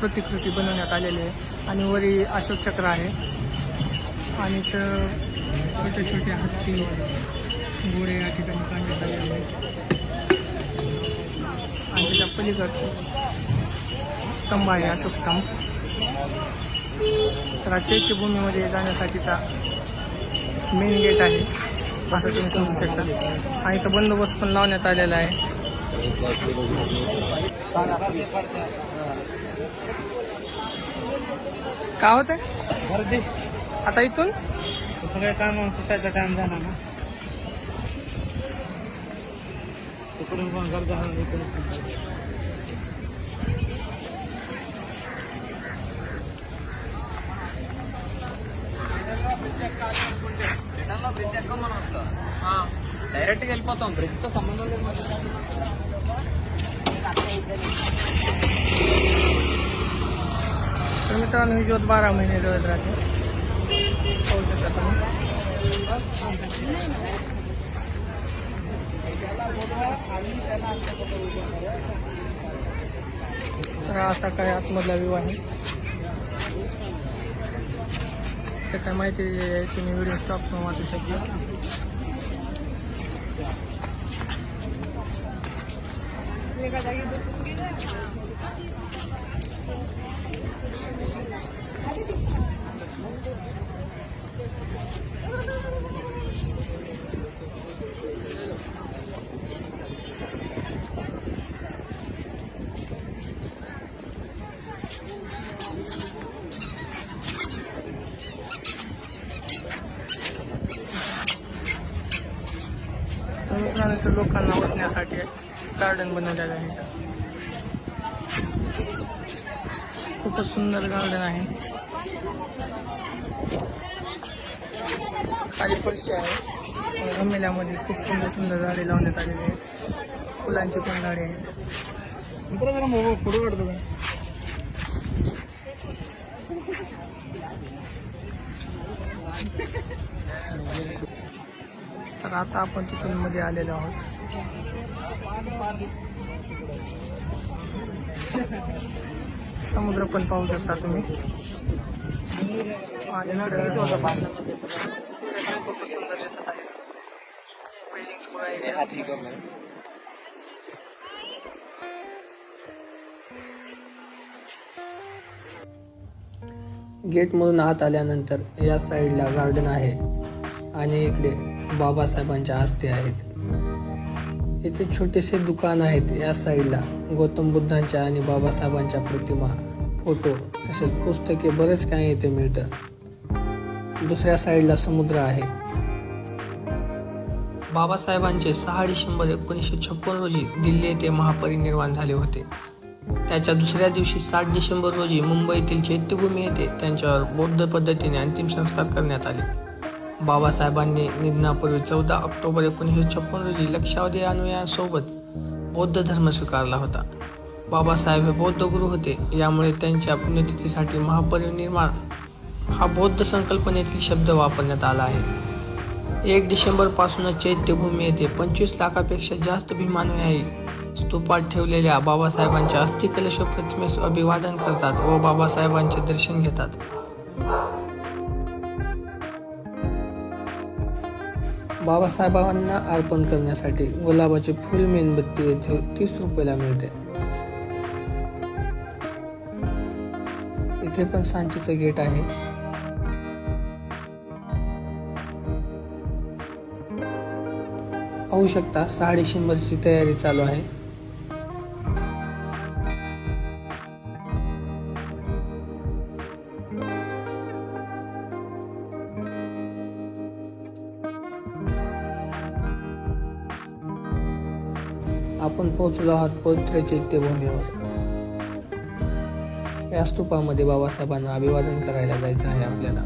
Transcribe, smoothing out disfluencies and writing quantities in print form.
प्रतिकृती बनवण्यात आलेली आहे आणि वरी अशोक चक्र आहे आणि तर छोटे छोटे हत्ती घोडे या ठिकाणी काढण्यात आलेले आहेत आणि त्याच्या पलीकडचे स्तंभ आहे अशोक स्तंभ. तर चैत्यभूमीमध्ये जाण्यासाठीचा मेन गेट आहे असं तुम्ही समजू शकता आणि इथं बंदोबस्त पण लावण्यात आलेला आहे. काय होतंय गर्दी आता इथून सगळ्या कामावर सुटायचा टाइम झाला ना, तिकडून पण गर्दी డైరెక్ట్గా వెళ్ళిపోతాం బ్రిడ్జ్తో సంబంధం లేదు. तर मित्रांनो ही ज्योत 12 महिने जळत राहते पाहू शकता तुम्ही. तर असा काय आतमधला व्ह्यू आहे. तर काय माहिती तुम्ही व्हिडिओ स्टॉप करून वाचू शकता. मित्रांनो लोकांना बसण्यासाठी गार्डन बनवलेलं आहे. खूपच सुंदर गार्डन आहे. खाली फरशी आहे. गमेल्यामध्ये खूप सुंदर सुंदर झाडे लावण्यात आलेली आहेत. फुलांची पण झाडे आहेत. मित्र जरा मोबाईल फोटो काढतो का? तर आता आपण तिथून मध्ये आलेलो आहोत. समुद्र पण पाहू शकता तुम्ही. खूप सुंदर दिसत आहे. बिल्डिंग्स वगैरे. गेटमधून आत आल्यानंतर या साईडला गार्डन आहे आणि इकडे बाबासाहेबांच्या आस्थे आहेत. इथे छोटेसे दुकान आहेत. या साईडला गौतम बुद्धांच्या आणि बाबासाहेबांच्या प्रतिमा, फोटो तसेच पुस्तके बरेच काही इथे मिळतं. दुसऱ्या साईडला समुद्र आहे. बाबासाहेबांचे 6 डिसेंबर 1956 रोजी दिल्ली येथे महापरिनिर्वाण झाले होते. त्याच्या दुसऱ्या दिवशी 7 डिसेंबर रोजी मुंबईतील चैत्यभूमी येथे त्यांच्यावर बौद्ध पद्धतीने अंतिम संस्कार करण्यात आले. बाबासाहेबांनी निधनापूर्वी 14 ऑक्टोबर 1956 रोजी लक्षावधी अनुयायांसोबत बौद्ध धर्म स्वीकारला होता. बाबासाहेब हे बौद्ध गुरु होते, यामुळे त्यांच्या पुण्यतिथीसाठी महापरिनिर्वाण हा बौद्ध संकल्पनेतील शब्द वापरण्यात आला आहे. 1 डिसेंबर पासूनच चैत्यभूमी येथे 25 लाखापेक्षा जास्त भीमानुयायी स्तूपात ठेवलेल्या बाबासाहेबांच्या अस्थिकलश प्रतिमेस अभिवादन करतात व बाबासाहेबांचे दर्शन घेतात. बाबासाहेबांना अर्पण करण्यासाठी गुलाबाचे फुल मेणबत्ती येथे 30 रुपयाला मिळते. इथे पण सांचीचं गेट आहे. पाहू शकता 6 डिसेंबरची तयारी चालू आहे. आपण पोहोचलो आहोत पवित्र चैत्यभूमीवर. या स्तूपामध्ये बाबासाहेबांना अभिवादन करायला जायचं आहे आपल्याला.